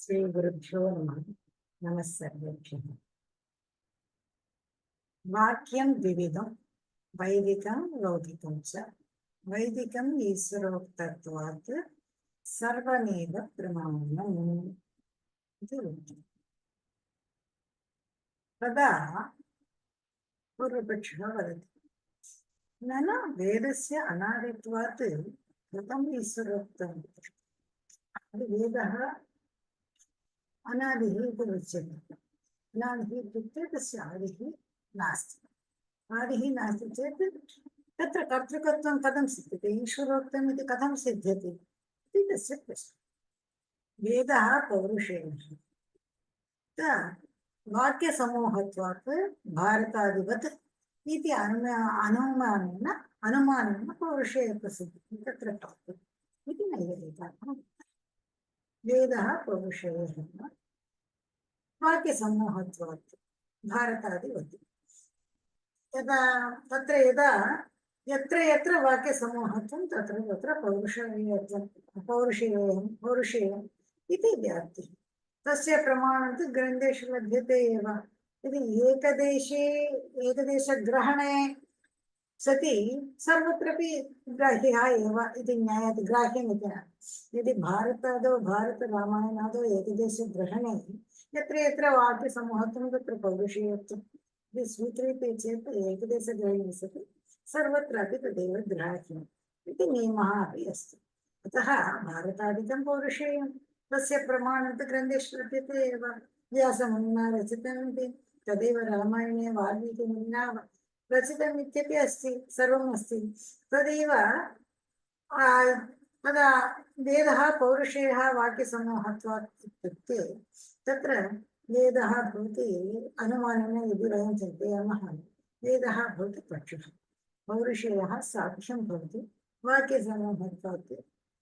श्री गुरुभ्यो नमः। नमः सर्वेभ्यः। वाक्यं द्विविधं वैदिकं लौकिकं च। वैदिकम् ईश्वरोक्तत्वात् सर्वमेव प्रमाणम् इति उक्तम्। तदा पूर्वपक्षः वदति, न वेदस्य अनादित्वात् कथम् ईश्वरोक्तम्? वेदः अनादिः इति उच्यते। अनादिः इत्युक्ते तस्य आदिः नास्ति। आदिः नास्ति चेत् तत्र कर्तृकत्वं कथं सिद्ध्यते, ईश्वरोक्तम् इति कथं सिद्ध्यति इति तस्य प्रश्नः। वेदः पौरुषेयः वाक्यसमूहत्वात् भारतादिवत् इति अनुमानेन पौरुषेयप्रसिद्धिः तत्र प्राप्यते इति नैयायिकाः। वेदः पौरुषेयः वाक्यसमूहत्वात् भारतादिवत् यत्र यत्र वाक्यसमूहत्वं तत्र तत्र पौरुषेयम् इति व्याप्तिः। तस्य प्रमाणं तु ग्रन्थेषु लभ्यते एव। यदि एकदेशग्रहणे सति सर्वत्रापि ग्राह्यः एव इति ज्ञायते। ग्राह्यमिति न। यदि भारतरामायणादौ एकदेशग्रहणे यत्र यत्र वाक्यसमूहत्वं तत्र पौरुषेयत्वं स्वीक्रियते चेत् एकदेशग्रहणे सति सर्वत्रापि तदेव ग्राह्यम् इति नियमः अपि अस्ति। अतः भारतादिकं पौरुषेयं तस्य प्रमाणं तु ग्रन्थेषु लभ्यते एव। व्यासमुनिना रचितमिति तदेव रामायणे वाल्मीकिमुनिना रचितम् इत्यपि अस्ति, सर्वम् अस्ति। तदेव तदा वेदः पौरुषेयः वाक्यसमूहत्वात् इत्युक्ते तत्र वेदः भवति अनुमानेन यदि वयं चिन्तयामः, वेदः भवति पक्षः, पौरुषेयः साक्ष्यं भवति, वाक्यसमूहत्वात्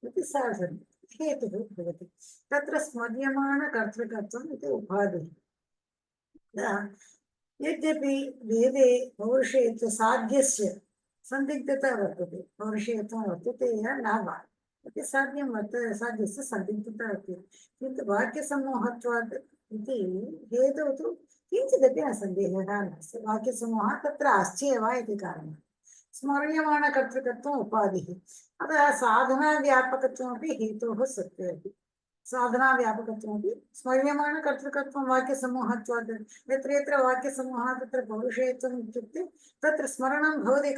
इति साधनं हेतुः भवति। तत्र स्मर्यमाणकर्तृकत्वम् इति उपाधिः। यद्यपि वेदे पौरुषेयत्व साध्यस्य संदिग्धता वर्तते, पौरुषेयत्वं वर्तते या न वा इति साध्यं वर्तते, साध्यस्य संदिग्धता वर्तते। किन्तु वाक्यसमूहत्वात् इति हेतुः तु किञ्चिदपि न सन्देहः नास्ति। वाक्यसमूहः तत्र अस्ति एव इति कारणात् स्मर्यमाणकर्तृकत्वम् उपाधिः। अतः साधनाव्यापकत्वमपि हेतोः सत्त्वे साधनाव्यापकत्वमपि स्मर्यमाणकर्तृकत्वं वाक्यसमूहत्वात्। यत्र यत्र वाक्यसमूहः तत्र पौरुषेयत्वम् इत्युक्ते तत्र स्मरणं भवति,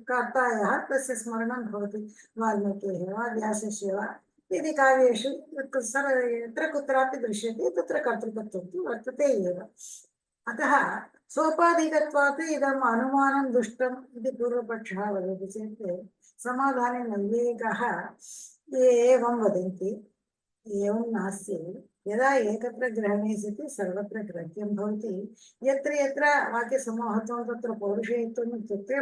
कर्तायाः तस्य स्मरणं भवति, वाल्मीकेः वा व्यासस्य वा यदि काव्येषु यत्र कुत्रापि दृश्यते तत्र कर्तृकत्वं तु वर्तते एव। अतः सोपाधिकत्वात् इदम् अनुमानं दुष्टम् इति पूर्वपक्षः वदति चेत् समाधाने नैयायिकाः एवं वदन्ति, एवं नास्ति। यदा एकत्र ग्रहणे सति सर्वत्र ग्राह्यं भवति। यत्र यत्र वाक्यसमूहत्वं तत्र पौरुषेयत्वम् इत्युक्ते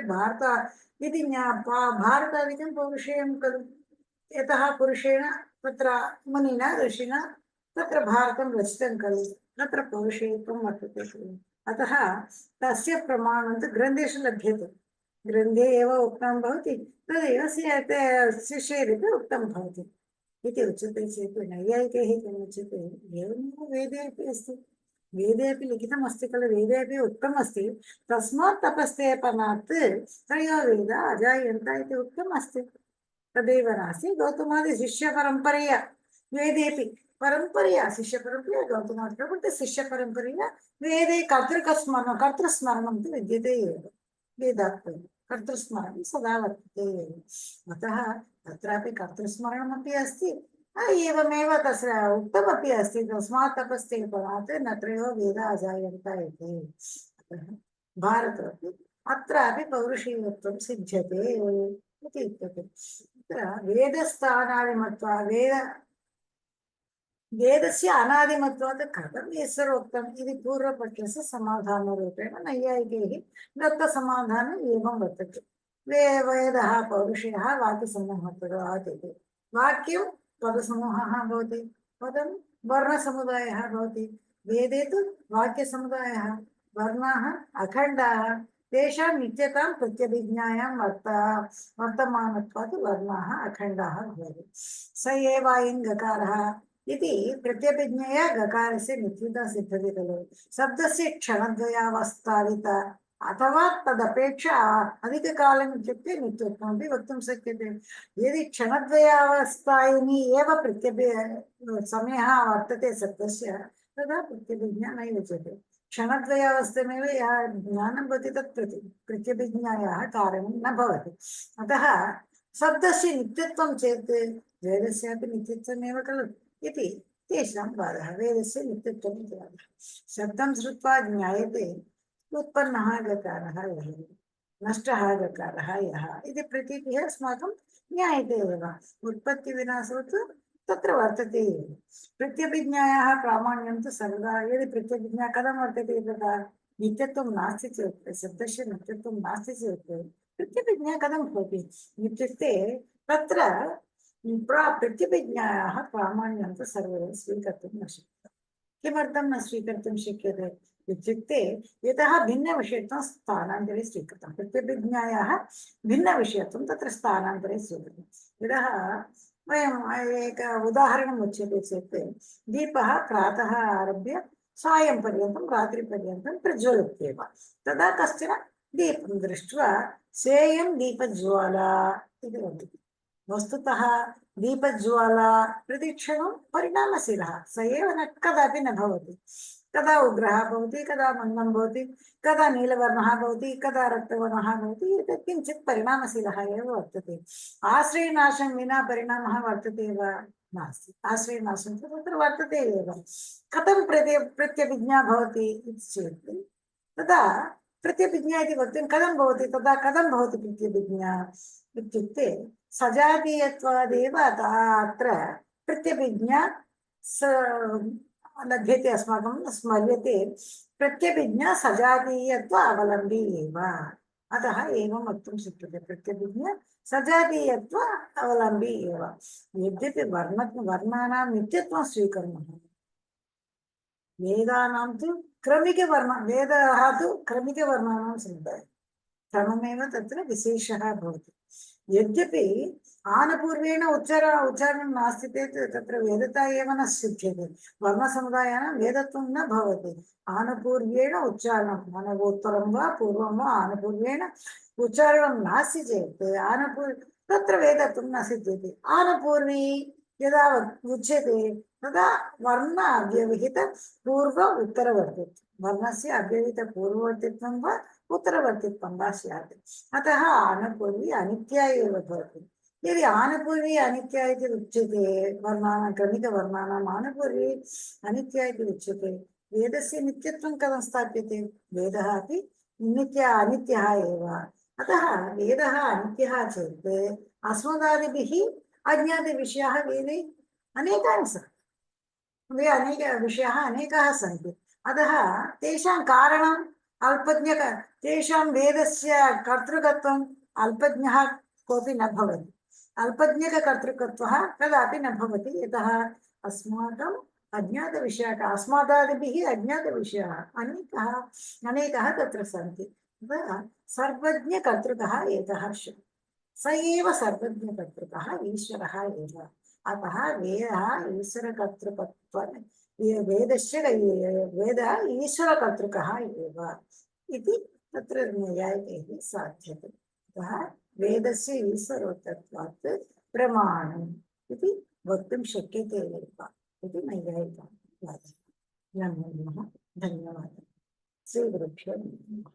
भारतादिकं पौरुषेयं खलु। यतः पुरुषेण तत्र मुनिना ऋषिणा तत्र भारतं रचितं खलु, तत्र पौरुषेयत्वं वर्तते खलु। अतः तस्य प्रमाणं तु ग्रन्थेषु लभ्यते। ग्रन्थे एव उक्तं भवति, तदेव शिष्यैरपि उक्तं भवति इति उच्यते चेत् नैयायिकैः किम् उच्यते, एवमेव वेदे अपि अस्ति, वेदे अपि लिखितमस्ति खलु, वेदे अपि उक्तमस्ति, तस्मात् तपस्तेपनात् त्रयो वेदा अजायन्त इति उक्तम् अस्ति। तदेव नास्ति, गौतमादिशिष्यपरम्परया वेदेपि परम्परया शिष्यपरम्परया गौतमादि शिष्यपरम्परया वेदे कर्तृस्मरणं तु विद्यते एव। वेदात् कर्तृस्मरणं सदा वर्तते एव। अतः तत्रापि कर्तृस्मरणमपि अस्ति, एवमेव तस्य उक्तमपि अस्ति, तस्मात् तपस्तेपनात् न त्रयो वेदा अजायन्त इति। अतः भारतेपि अत्रापि पौरुषेयत्वं सिद्ध्यते इति उच्यते। तत्र वेदस्य अनादिमत्वात् कथम् ईश्वरोक्तम् इति पूर्वपक्षस्य समाधानरूपेण नैयायिकैः दत्तसमाधानम् एवं वर्तते। वेदः पौरुषेयः वाक्यसमूहत्वात् इति। वाक्यं पदसमूहः भवति, पदं वर्णसमुदायः भवति। वेदे तु वाक्यसमुदायः, वर्णाः अखण्डाः, तेषां नित्यतां प्रत्यभिज्ञायां वर्तमानत्वात् वर्णाः अखण्डाः भवन्ति। स एव इङ्गकारः इति प्रत्यभिज्ञया गकारस्य नित्यता सिद्धति खलु शब्दस्य क्षणद्वयावस्थावित अथवा तदपेक्षा अधिककालम् इत्युक्ते नित्यत्वमपि वक्तुं शक्यते यदि क्षणद्वयावस्थायिनी एव समयः वर्तते शब्दस्य तदा प्रत्यभिज्ञा न युज्यते क्षणद्वयावस्थमेव यः ज्ञानं भवति तत् प्रत्यभिज्ञायाः कारणं न भवति अतः शब्दस्य नित्यत्वं चेत् वेदस्यापि नित्यत्वमेव खलु इति तेषां वादः वेदस्य नित्यत्वम् इति वादः शब्दं श्रुत्वा ज्ञायते उत्पन्नः गकारः यः नष्टः गकारः यः इति प्रतीतिः अस्माकं ज्ञायते एव उत्पत्तिविनाशो तु तत्र वर्तते एव प्रत्यभिज्ञायाः प्रामाण्यं तु सर्वदा यदि प्रत्यभिज्ञा कथं वर्तते तदा नित्यत्वं नास्ति चेत् शब्दस्य नित्यत्वं नास्ति चेत् प्रत्यभिज्ञा कथं भवति इत्युक्ते तत्र प्रत्यभिज्ञायाः प्रामाण्यं तु सर्वदा स्वीकर्तुं न शक्यते किमर्थं न स्वीकर्तुं शक्यते इत्युक्ते यतः भिन्नविषयत्वं स्थानान्तरे स्वीकृतं प्रत्यभिज्ञायाः भिन्नविषयत्वं तत्र स्थानान्तरे स्वीकृतं यतः वयम् एक उदाहरणम् उच्यते चेत् दीपः प्रातः आरभ्य सायं पर्यन्तं रात्रिपर्यन्तं प्रज्वलत्येव तदा कश्चन दीपं दृष्ट्वा सेयं दीपज्वाला इति वदति वस्तुतः दीपज्वाला प्रतिक्षणं परिणामशीलः स एव न कदापि न भवति कदा उग्रः भवति कदा मन्दं भवति कदा नीलवर्णः भवति कदा रक्तवर्णः भवति एतत् किञ्चित् परिणामशीलः एव वर्तते आश्रयनाशं विना परिणामः वर्तते वा नास्ति आश्रयनाशं तु तत्र वर्तते एव कथं प्रत्यभिज्ञा भवति इति चेत् तदा प्रत्यभिज्ञा इति वक्तुं कथं भवति तदा कथं भवति प्रत्यभिज्ञा इत्युक्ते सजातीयत्वादेव अत्र प्रत्यभिज्ञा लभ्यते अस्माकं स्मर्यते प्रत्यभिज्ञा सजातीयत्व अवलम्बी एव अतः एवं वक्तुं शक्यते प्रत्यभिज्ञा सजातीयत्व अवलम्बी एव यद्यपि वर्णानां नित्यत्वं स्वीकुर्मः वेदानां तु वेदाः तु क्रमिकवर्णानां सन्ति क्रममेव तत्र विशेषः भवति यद्यपि आनपूर्वेण उच्चारणं नास्ति चेत् तत्र वेदता एव न सिद्ध्यते वर्णसमुदायानां वेदत्वं न भवति आनपूर्वेण उच्चारणं अनवोत्तरं वा पूर्वं वा आनपूर्वेण उच्चारणं नास्ति चेत् तत्र वेदत्वं न सिद्ध्यते आनपूर्वी यदा उच्यते तदा वर्ण अव्यवहित पूर्व उत्तरवर्तित्वं वर्णस्य अव्यवहित पूर्ववर्तित्वं वा उत्तरवर्तित्वं वा स्यात् अतः आनपूर्वी अनित्या एव भवति यदि आनपूर्वी अनित्या इति उच्यते वर्णानां क्रमिकवर्णानाम् आनपूर्वी अनित्या इति उच्यते वेदस्य नित्यत्वं कथं स्थाप्यते वेदः अपि अनित्यः एव अतः वेदः अनित्यः चेत् अस्मदादिभिः अज्ञातविषयाः वेदे अनेकानि सन्ति अनेकविषयाः अनेकाः सन्ति अतः तेषां कारणम् तेषां वेदस्य कर्तृकत्वम् अल्पज्ञः कोऽपि न भवति अल्पज्ञकर्तृकत्वः कदापि न भवति यतः अस्माकम् अज्ञातविषयाः अस्मादादिभिः अज्ञातविषयाः अनेकः तत्र सन्ति अतः सर्वज्ञकर्तृकः एकः स एव सर्वज्ञकर्तृकः ईश्वरः एव अतः वेदः ईश्वरकर्तृकत्वं वेदः ईश्वरकर्तृकः एव इति तत्र न्यायैः साध्यते अतः वेदस्य ईश्वरोक्तत्वात् प्रमाणम् इति वक्तुं शक्यते एव इति नैयायिकाः वादः। नमो नमः। धन्यवादः। श्रीगुरुभ्यो नमः।